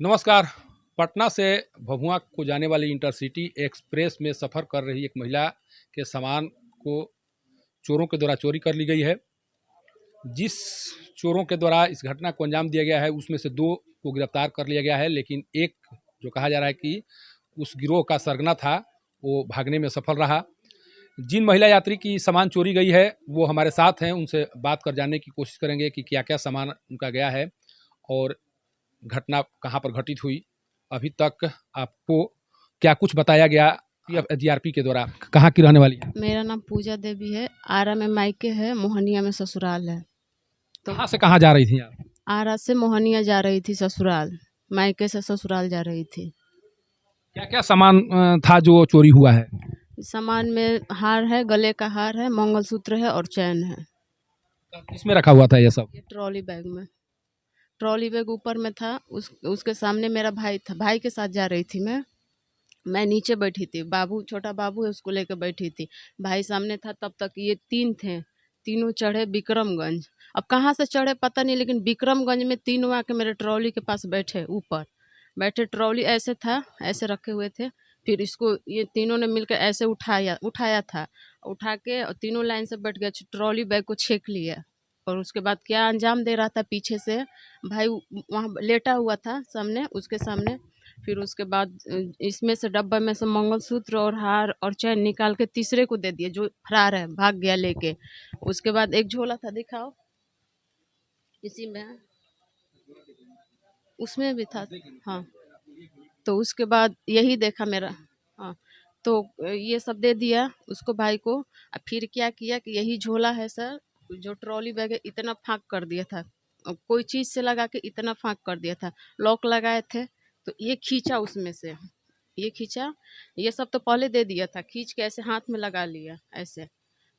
नमस्कार। पटना से भभुआ को जाने वाली इंटरसिटी एक्सप्रेस में सफ़र कर रही एक महिला के सामान को चोरों के द्वारा चोरी कर ली गई है। जिस चोरों के द्वारा इस घटना को अंजाम दिया गया है उसमें से 2 को गिरफ्तार कर लिया गया है, लेकिन एक जो कहा जा रहा है कि उस गिरोह का सरगना था वो भागने में सफल रहा। जिन महिला यात्री की सामान चोरी गई है वो हमारे साथ हैं, उनसे बात कर जानने की कोशिश करेंगे कि क्या क्या सामान उनका गया है और घटना कहाँ पर घटित हुई। अभी तक आपको क्या कुछ बताया गया जीआरपी के द्वारा? कहाँ की रहने वाली है? मेरा नाम पूजा देवी है। आरा में मायके है, मोहनिया में ससुराल है। तो कहाँ से कहाँ जा रही थी आप? आरा से मोहनिया जा रही थी ससुराल, मायके से ससुराल जा रही थी। क्या क्या सामान था जो चोरी हुआ है? सामान में हार है, गले का हार है, मंगलसूत्र है और चैन है। किसमें रखा हुआ था ये सब? ये ट्रॉली बैग में। ट्रॉली बैग ऊपर में था। उसके सामने मेरा भाई था, भाई के साथ जा रही थी मैं नीचे बैठी थी। बाबू, छोटा बाबू है, उसको लेकर बैठी थी। भाई सामने था। तब तक ये 3 थे। तीनों चढ़े विक्रमगंज। अब कहाँ से चढ़े पता नहीं, लेकिन विक्रमगंज में तीनों आके मेरे ट्रॉली के पास बैठे। ऊपर बैठे, ट्रॉली ऐसे था, ऐसे रखे हुए थे। फिर इसको ये तीनों ने मिलकर ऐसे उठाया उठाया था। उठा के और तीनों लाइन से बैठ गए, ट्रॉली बैग को छेक लिया। और उसके बाद क्या अंजाम दे रहा था पीछे से, भाई वहाँ लेटा हुआ था सामने, उसके सामने। फिर उसके बाद इसमें से डब्बा में से मंगलसूत्र और हार और चैन निकाल के तीसरे को दे दिए, जो फरार है, भाग गया लेके। उसके बाद एक झोला था, दिखाओ, इसी में, उसमें भी था। हाँ, तो उसके बाद यही देखा मेरा। हाँ, तो ये सब दे दिया उसको, भाई को। फिर क्या किया कि यही झोला है सर, जो ट्रॉली बैग है, इतना फाँक कर दिया था। कोई चीज़ से लगा के इतना फाँक कर दिया था। लॉक लगाए थे, तो ये खींचा उसमें से, ये खींचा। ये सब तो पहले दे दिया था, खींच के ऐसे हाथ में लगा लिया ऐसे।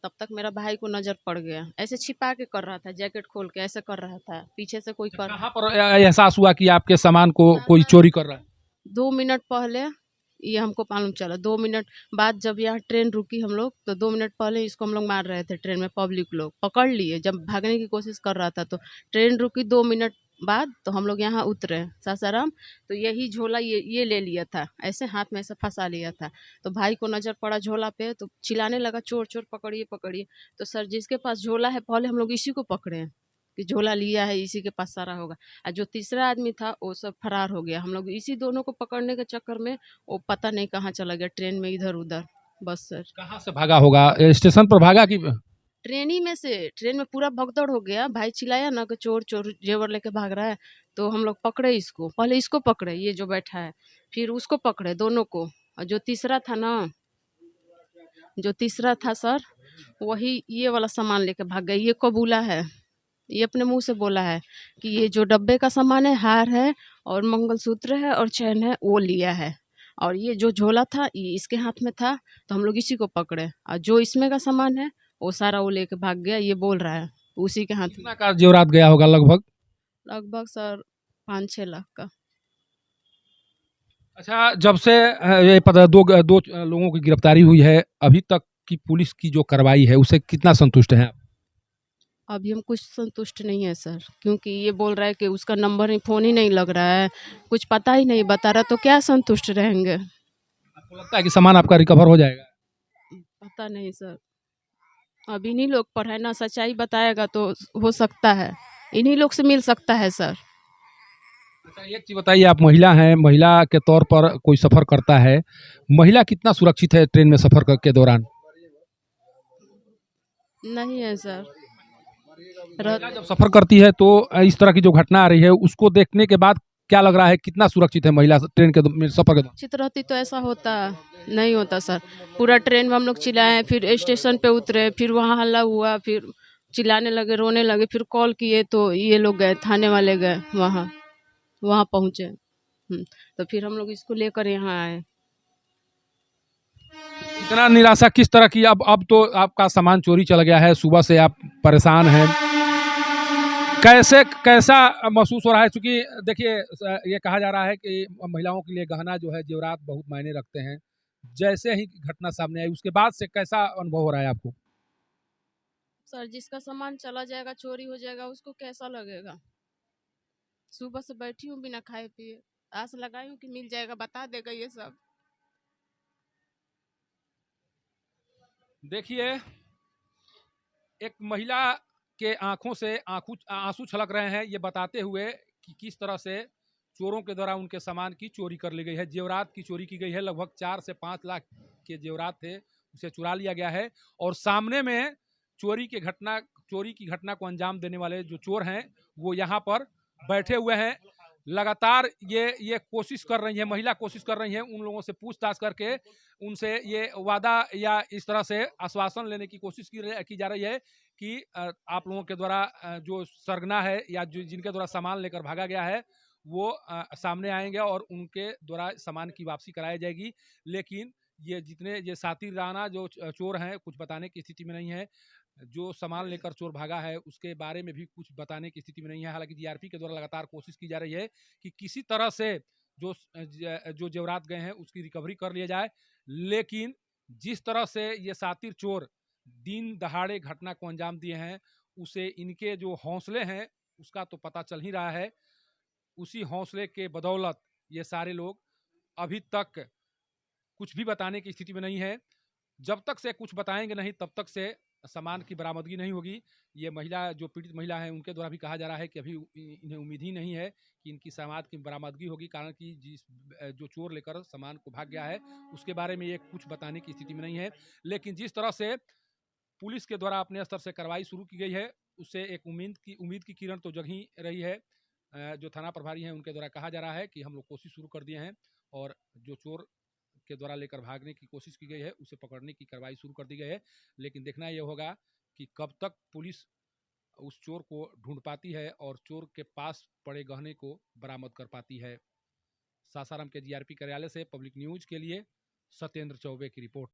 तब तक मेरा भाई को नज़र पड़ गया, ऐसे छिपा के कर रहा था, जैकेट खोल के ऐसे कर रहा था, पीछे से कोई कर। कहाँ पर एहसास हुआ कि आपके सामान को कोई चोरी कर रहा है? 2 मिनट पहले ये हमको मालूम चला। 2 मिनट बाद जब यहाँ ट्रेन रुकी हम लोग, तो 2 मिनट पहले इसको हम लोग मार रहे थे ट्रेन में। पब्लिक लोग पकड़ लिए, जब भागने की कोशिश कर रहा था। तो ट्रेन रुकी 2 मिनट बाद, तो हम लोग यहाँ उतरे सासाराम। तो यही झोला ये ले लिया था, ऐसे हाथ में ऐसे फंसा लिया था। तो भाई को नज़र पड़ा झोला पे, तो चिल्लाने लगा, चोर चोर पकड़िए पकड़िए। तो सर, जिसके पास झोला है पहले हम लोग इसी को पकड़े, कि झोला लिया है, इसी के पास सारा होगा। और जो तीसरा आदमी था वो सब फरार हो गया। हम लोग इसी दोनों को पकड़ने के चक्कर में वो पता नहीं कहाँ चला गया, ट्रेन में इधर उधर। बस सर, कहाँ से भागा होगा? स्टेशन पर भागा कि? ट्रेन ही में से, ट्रेन में पूरा भगदड़ हो गया। भाई चिल्लाया ना कि चोर चोर जेवर लेके भाग रहा है। तो हम लोग पकड़े इसको, पहले इसको पकड़े, ये जो बैठा है, फिर उसको पकड़े दोनों को। और जो तीसरा था ना, जो तीसरा था सर, वही ये वाला सामान लेके भाग गया। ये कबूला है, ये अपने मुंह से बोला है कि ये जो डब्बे का सामान है, हार है और मंगलसूत्र है और चैन है, वो लिया है। और ये जो झोला था ये इसके हाथ में था, तो हम लोग इसी को पकड़े। और जो इसमें का सामान है वो सारा वो लेके भाग गया, ये बोल रहा है, उसी के हाथ में। कितना का जेवरात गया होगा लगभग? लगभग सर 5-6 लाख का। अच्छा, जब से ये पता दो दो लोगों की गिरफ्तारी हुई है, अभी तक की पुलिस की जो कार्रवाई है उससे कितना संतुष्ट हैं आप? अभी हम कुछ संतुष्ट नहीं है सर, क्योंकि ये बोल रहा है कि उसका नंबर ही, फ़ोन ही नहीं लग रहा है, कुछ पता ही नहीं बता रहा, तो क्या संतुष्ट रहेंगे? आपको लगता है कि सामान आपका रिकवर हो जाएगा? पता नहीं सर, अब इन्हीं लोग पर है ना, सच्चाई बताएगा तो हो सकता है, इन्हीं लोग से मिल सकता है सर। अच्छा, एक चीज़ बताइए, आप महिला हैं, महिला के तौर पर कोई सफ़र करता है, महिला कितना सुरक्षित है ट्रेन में सफ़र के दौरान? नहीं है सर। महिला जब सफ़र करती है तो इस तरह की जो घटना आ रही है उसको देखने के बाद क्या लग रहा है, कितना सुरक्षित है महिला ट्रेन के सफ़र के दौरान? चित रहती तो ऐसा होता नहीं होता सर। पूरा ट्रेन में हम लोग चिल्लाए, फिर स्टेशन पे उतरे, फिर वहाँ हल्ला हुआ, फिर चिल्लाने लगे, रोने लगे, फिर कॉल किए तो ये लोग गए, थाने वाले गए, वहाँ वहाँ पहुँचे। तो फिर हम लोग इसको लेकर यहाँ आए। इतना निराशा किस तरह की? अब तो आपका सामान चोरी चला गया है, सुबह से आप परेशान हैं, कैसे कैसा महसूस हो रहा है? चूंकि देखिए, ये कहा जा रहा है कि महिलाओं के लिए गहना जो है, जेवरात बहुत मायने रखते हैं। जैसे ही घटना सामने आई उसके बाद से कैसा अनुभव हो रहा है आपको? सर, जिसका सामान चला जाएगा, चोरी हो जाएगा, उसको कैसा लगेगा? सुबह से बैठी हूँ बिना खाए पिए। आस लगाई हूँ कि मिल जाएगा, बता देगा ये सब। देखिए, एक महिला के आंखों से आंसू छलक रहे हैं, ये बताते हुए कि किस तरह से चोरों के द्वारा उनके सामान की चोरी कर ली गई है। जेवरात की चोरी की गई है, लगभग 4 से 5 लाख के जेवरात थे, उसे चुरा लिया गया है। और सामने में चोरी की घटना को अंजाम देने वाले जो चोर हैं, वो यहाँ पर बैठे हुए हैं। लगातार ये कोशिश कर रही है, महिला कोशिश कर रही है उन लोगों से पूछताछ करके उनसे ये वादा या इस तरह से आश्वासन लेने की कोशिश की जा रही है कि आप लोगों के द्वारा जो सरगना है या जो जिनके द्वारा सामान लेकर भागा गया है वो सामने आएंगे और उनके द्वारा सामान की वापसी कराई जाएगी। लेकिन ये साथी राणा जो चोर हैं, कुछ बताने की स्थिति में नहीं है। जो सामान लेकर चोर भागा है उसके बारे में भी कुछ बताने की स्थिति में नहीं है। हालांकि जीआरपी के द्वारा लगातार कोशिश की जा रही है कि किसी तरह से जो जेवरात गए हैं उसकी रिकवरी कर लिया जाए। लेकिन जिस तरह से ये सातिर चोर दिन दहाड़े घटना को अंजाम दिए हैं, उसे इनके जो हौसले हैं उसका तो पता चल ही रहा है। उसी हौसले के बदौलत ये सारे लोग अभी तक कुछ भी बताने की स्थिति में नहीं है। जब तक से कुछ बताएंगे नहीं तब तक से सामान की बरामदगी नहीं होगी। ये महिला जो पीड़ित महिला है उनके द्वारा भी कहा जा रहा है कि अभी इन्हें उम्मीद ही नहीं है कि इनकी सामान की बरामदगी होगी, कारण कि जो चोर लेकर सामान को भाग गया है उसके बारे में ये कुछ बताने की स्थिति में नहीं है। लेकिन जिस तरह से पुलिस के द्वारा अपने स्तर से कार्रवाई शुरू की गई है उससे एक उम्मीद की किरण तो जग ही रही है। जो थाना प्रभारी हैं उनके द्वारा कहा जा रहा है कि हम लोग कोशिश शुरू कर दिए हैं और जो चोर के द्वारा लेकर भागने की कोशिश की गई है उसे पकड़ने की कार्रवाई शुरू कर दी गई है। लेकिन देखना यह होगा कि कब तक पुलिस उस चोर को ढूंढ पाती है और चोर के पास पड़े गहने को बरामद कर पाती है। सासाराम के जीआरपी कार्यालय से पब्लिक न्यूज के लिए सत्येंद्र चौबे की रिपोर्ट।